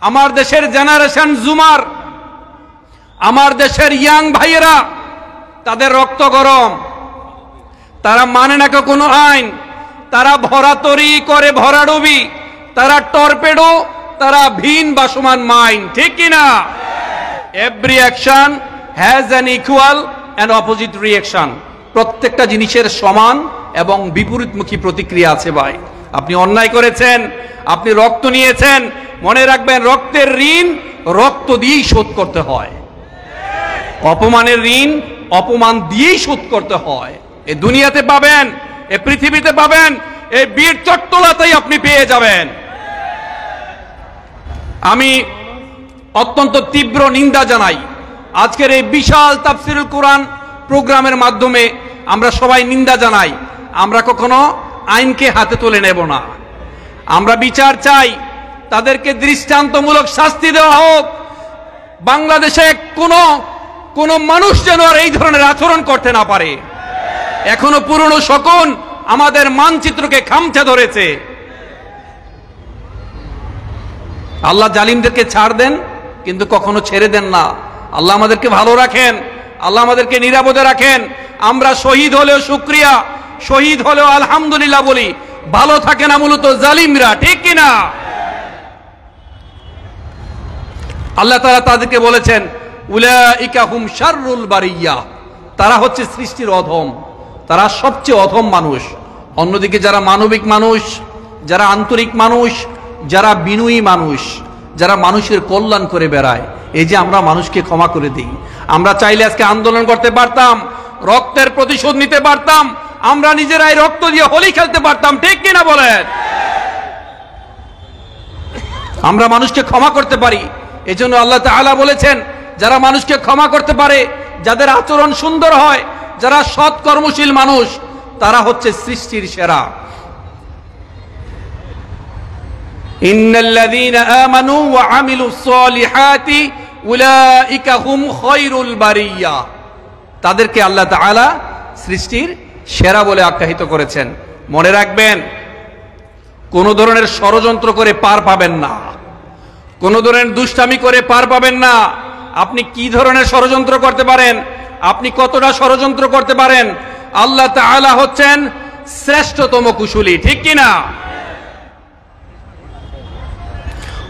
আমার দেশের জেনারেশন জুমার, আমার দেশের ইয়াং ভাইয়েরা, তাদের রক্ত গরম, তারা মানে না কোনো আইন, তারা ভরাতরি করে ভরাডুবি, তারা টর্পেডো, তারা ভিন বাসমান মাইন, ঠিক কিনা? Every action has an equal and opposite reaction. প্রত্যেকটা জিনিসের সমান এবং বিপরীতমুখী প্রতিক্রিয়া আছে ভাই। আপনি অন্যায় করেছেন, আপনি রক্ত নিয়েছেন, মনে রাখবেন রক্তের ঋণ রক্ত দিয়েই শোধ করতে হয়। অপমানের ঋণ অপমান দিয়েই শোধ করতে হয়। এ দুনিয়াতে পাবেন, এ পৃথিবীতে পাবেন, এই বীর চট্টলাতেই আপনি পেয়ে যাবেন। আমি অত্যন্ত তীব্র নিন্দা জানাই আজকের এই বিশাল তাফসিরুল কোরআন প্রোগ্রামের মাধ্যমে। আমরা সবাই নিন্দা জানাই। আমরা কখনো আইনকে হাতে তুলে নেব না। আমরা বিচার চাই, তাদেরকে দৃষ্টান্তমূলক শাস্তি দেওয়া হোক। বাংলাদেশে কোনো মানুষ যেন আর এই ধরনের আচরণ করতে না পারে। এখনো পুরনো শকুন আমাদের মানচিত্রকে খামচে ধরেছে। আল্লাহ জালিমদেরকে ছাড় দেন, কিন্তু কখনো ছেড়ে দেন না। আল্লাহ আমাদেরকে ভালো রাখেন, আল্লাহ আমাদেরকে নিরাপদে রাখেন। আমরা শহীদ হলেও শুকরিয়া, শহীদ হলেও আলহামদুলিল্লাহ বলি। ভালো থাকে না মূলত জালিমরা, ঠিক কিনা? আল্লাহ তাআলা তাদেরকে বলেছেন উলাইকা হুম শাররুল বারিয়া, তারা হচ্ছে সৃষ্টির অধম, তারা সবচেয়ে অধম মানুষ। অন্যদিকে যারা মানবিক মানুষ, যারা আন্তরিক মানুষ, যারা বিনয়ী মানুষ, যারা মানুষের কল্যাণ করে বেড়ায়, এই যে আমরা মানুষকে ক্ষমা করে দিই। আমরা চাইলে আজকে আন্দোলন করতে পারতাম, রক্তের প্রতিশোধ নিতে পারতাম, আমরা নিজেরাই রক্ত দিয়ে হোলি খেলতে পারতাম, ঠিক কিনা বলেন? আমরা মানুষকে ক্ষমা করতে পারি। এজন্য আল্লাহ তাআলা বলেছেন যারা মানুষকে ক্ষমা করতে পারে, যাদের আচরণ সুন্দর হয়, যারা সৎ কর্মশীল মানুষ, তারা হচ্ছে সৃষ্টির সেরা। ইন্নাল্লাযীনা আমানু ওয়া আমিলুস সালিহাতি উলাইকা হুম খায়রুল বারিয়া, তাদেরকে আল্লাহ তাআলা সৃষ্টির সেরা বলে আখ্যায়িত করেছেন। মনে রাখবেন, কোন ধরনের ষড়যন্ত্র করে পার পাবেন না, কোন ধরনের দুষ্টামি করে পার পাবেন না। আপনি কি ধরনের ষড়যন্ত্র করতে পারেন, আপনি কতটা ষড়যন্ত্র করতে পারেন, আল্লাহ তাআলা হচ্ছেন শ্রেষ্ঠতম কুশলী, ঠিক কিনা?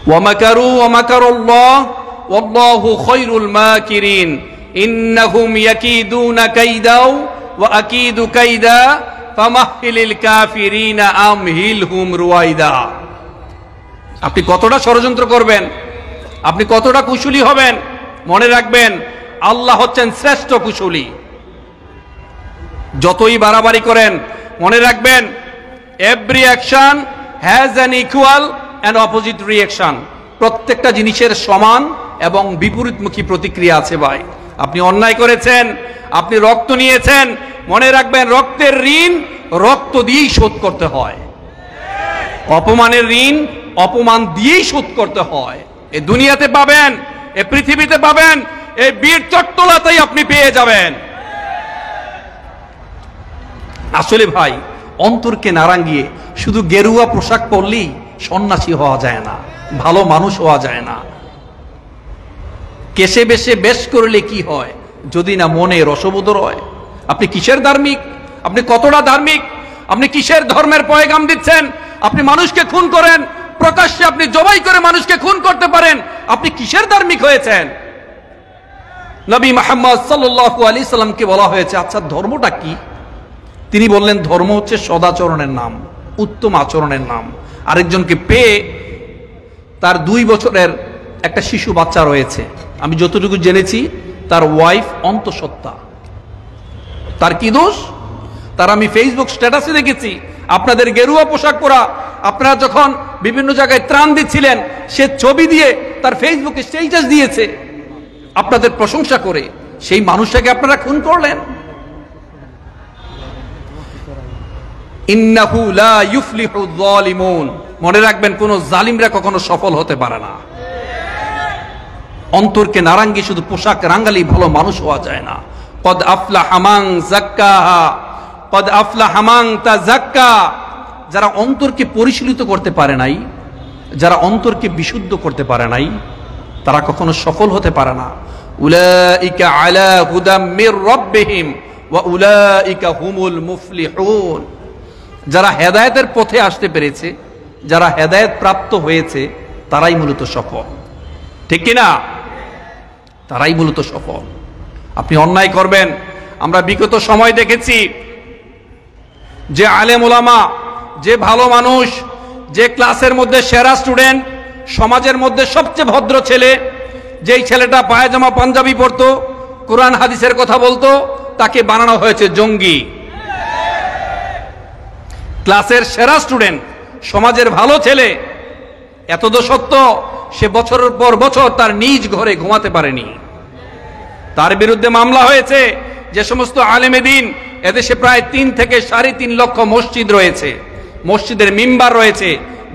ওয়া মাকারু ওয়া মাকারুল্লাহ ওয়াল্লাহু খায়রুল মাকিরিন ইন্নাহুম ইয়াকিদুনা কাইদাও ওয়া আকিদু কাইদা ফামাহহিলিল কাফিরিনা আমহিলহুম রুয়াইদা। আপনি কতটা ষড়যন্ত্র করবেন, আপনি কতটা কুশলী হবেন, মনে রাখবেন আল্লাহ হচ্ছেন শ্রেষ্ঠ কুশলী। যতই বাড়াবাড়ি করেন, মনে রাখবেন every action has an equal and opposite reaction. প্রত্যেকটা জিনিসের সমান এবং বিপরীতমুখী প্রতিক্রিয়া আছে ভাই। আপনি অন্যায় করেছেন, আপনি রক্ত নিয়েছেন, মনে রাখবেন রক্তের ঋণ রক্ত দিয়েই শোধ করতে হয়। অপমানের ঋণ অপমান দিয়েই শোধ করতে হয়। এ দুনিয়াতে পাবেন, এ পৃথিবীতে পাবেন, এই বীর চট্টলাতেই আপনি পেয়ে যাবেন। আসলে ভাই, অন্তরকে না রাঙিয়ে শুধু গেরুয়া পোশাক পরলেই সন্ন্যাসী হওয়া যায় না, ভালো মানুষ হওয়া যায় না। কেশে বেশে বেশ করলে কি হয় যদি না মনে রসবোধ রয়? আপনি কিসের ধার্মিক? আপনি কতটা ধার্মিক? আপনি কিসের ধর্মের পয়গাম দিচ্ছেন? আপনি মানুষকে খুন করেন, প্রকাশ্যে আপনি জবাই করে মানুষকে খুন করতে পারেন, আপনি কিসের ধার্মিক হয়েছেন? নবী মুহাম্মদ সাল্লাল্লাহু আলাইহি সাল্লামকে বলা হয়েছে আচ্ছা ধর্মটা কি? তিনি বললেন ধর্ম হচ্ছে সদাচরণের নাম, উত্তম আচরণের নাম। আরেকজনকে পেয়ে, তার 2 বছরের একটা শিশু বাচ্চা রয়েছে, আমি যতটুকু জেনেছি তার ওয়াইফ অন্তঃসত্ত্বা। তার কি দোষ? তার আমি ফেসবুক স্ট্যাটাসে দেখেছি আপনাদের গেরুয়া পোশাক পরা, আপনারা যখন বিভিন্ন জায়গায় ত্রাণ দিচ্ছিলেন, সে ছবি দিয়ে তার ফেসবুকে স্ট্যাটাস দিয়েছে আপনাদের প্রশংসা করে। সেই মানুষটাকে আপনারা খুন করলেন। ইন্নাহু লা ইউফলিহুয যালিমুন, মনে রাখবেন কোন জালিমরা কখনো সফল হতে পারে না। অন্তরকে নারাঙ্গি শুধু পোশাক রাঙ্গালি ভালো মানুষ হওয়া যায় না। কদ আফলাহা মান যাক্কাহা কদ আফলাহা মান তাযাক্কা, যারা অন্তরকে পরিশীলিত করতে পারে নাই, যারা অন্তরকে বিশুদ্ধ করতে পারে নাই তারা কখনো সফল হতে পারে না। উলাইকা আলা হুদাম মির রাব্বিহিম ওয়া উলাইকা হুমুল মুফলিহুন। যারা হেদায়েতের পথে আসতে পেরেছে, যারা হেদায়েত প্রাপ্ত হয়েছে, তারাই মূলত সফল। ঠিক কি না? তারাই মূলত সফল। আপনি অন্যায় করবেন। আমরা বিগত সময় দেখেছি যে আলেম ওলামা, যে ভালো মানুষ, যে ক্লাসের মধ্যে সেরা স্টুডেন্ট, সমাজের মধ্যে সবচেয়ে ভদ্র ছেলে, যেই ছেলেটা পায়জামা পাঞ্জাবি পরতো, কোরআন হাদিসের কথা বলতো, তাকে বানানো হয়েছে জঙ্গি। ক্লাসের সেরা স্টুডেন্ট, সমাজের ভালো ছেলে, এত তো সত্য সে বছরের পর বছর তার নিজ ঘরে ঘুমাতে পারেনি। তার বিরুদ্ধে মামলা হয়েছে। যে সমস্ত আলেমে দিন, এদেশে প্রায় 3 থেকে 3.5 লক্ষ মসজিদ রয়েছে, মসজিদের মিম্বার রয়েছে,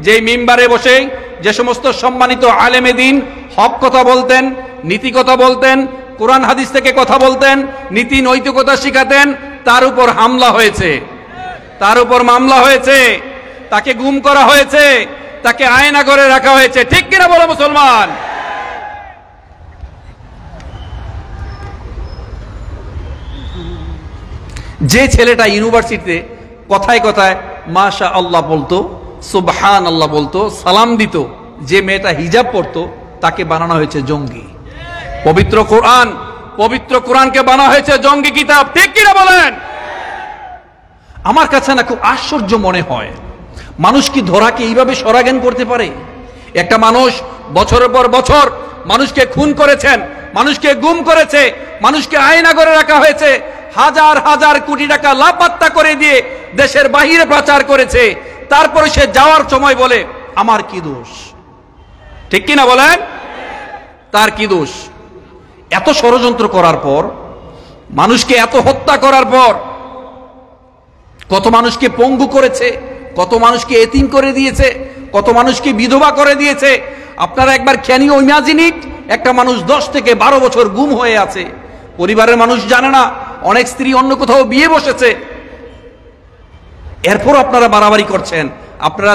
যেই মিম্বারে বসে যে সমস্ত সম্মানিত আলেমে দিন হক কথা বলতেন, নীতি কথা বলতেন, কোরআন হাদিস থেকে কথা বলতেন, নীতি নৈতিকতা শিখাতেন, তার উপর হামলা হয়েছে, তার উপর মামলা হয়েছে, তাকে গুম করা হয়েছে, তাকে আয়না করে রাখা হয়েছে। ঠিক কিনা বলো মুসলমান? যে ছেলেটা ইউনিভার্সিটিতে কথায় কথায় মাশা আল্লাহ বলতো, সুবহান আল্লাহ বলতো, সালাম দিত, যে মেয়েটা হিজাব পরতো, তাকে বানানো হয়েছে জঙ্গি। পবিত্র কোরআনকে বানানো হয়েছে জঙ্গি কিতাব। ঠিক কিনা বলেন? আমার কাছে না খুব আশ্চর্য মনে হয়, মানুষ কি ধরাকে এইভাবে সরাজ্ঞান করতে পারে? একটা মানুষ বছরের পর বছর মানুষকে খুন করেছেন, মানুষকে গুম করেছে, মানুষকে আয়না করে রাখা হয়েছে, হাজার হাজার কোটি টাকা লাপাত্তা করে দিয়ে দেশের বাহিরে প্রচার করেছে, তারপরে সে যাওয়ার সময় বলে আমার কি দোষ? ঠিক কিনা বলেন? তার কি দোষ? এত ষড়যন্ত্র করার পর, মানুষকে এত হত্যা করার পর, কত মানুষকে পঙ্গু করেছে, কত মানুষকে এতিম করে দিয়েছে, কত মানুষকে বিধবা করে দিয়েছে। আপনারা একবার ক্যান ইউ ইমাজিন ইট? একটা মানুষ 10 থেকে 12 বছর গুম হয়ে আছে, পরিবারের মানুষ জানে না, অনেক স্ত্রী অন্য কোথাও বিয়ে বসেছে, এরপর আপনারা বাড়াবাড়ি করছেন। আপনারা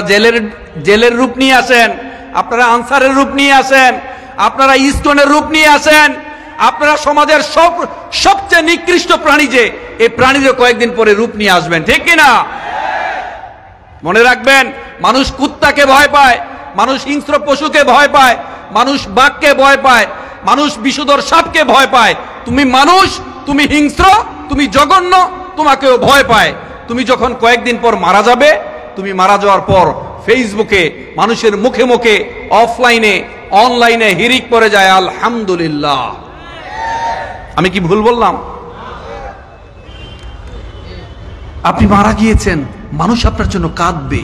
জেলের রূপ নিয়ে আসেন, আপনারা আনসারের রূপ নিয়ে আসেন, আপনারা ইস্কনের রূপ নিয়ে আসেন, আপনারা সমাজের সবচেয়ে নিকৃষ্ট প্রাণী, যে এই প্রাণীদের কয়েকদিন পরে রূপ নিয়ে আসবেন। ঠিক কিনা? মনে রাখবেন, মানুষ কুত্তাকে ভয় পায়, মানুষ হিংস্র পশুকে ভয় পায়, মানুষ বাঘকে ভয় পায়, মানুষ বিষধর সাপকে ভয় পায়। তুমি মানুষ, তুমি হিংস্র, তুমি জঘন্য, তোমাকেও ভয় পায়। তুমি যখন কয়েকদিন পর মারা যাবে, তুমি মারা যাওয়ার পর ফেসবুকে মানুষের মুখে মুখে, অফলাইনে অনলাইনে হিরিক পড়ে যায়, আলহামদুলিল্লাহ। আমি কি ভুল বললাম? আপনি মারা গিয়েছেন, মানুষ আপনার জন্য কাঁদবে,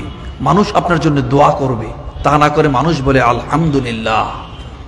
মানুষ আপনার জন্য দোয়া করবে, তা না করে মানুষ বলে আলহামদুলিল্লাহ।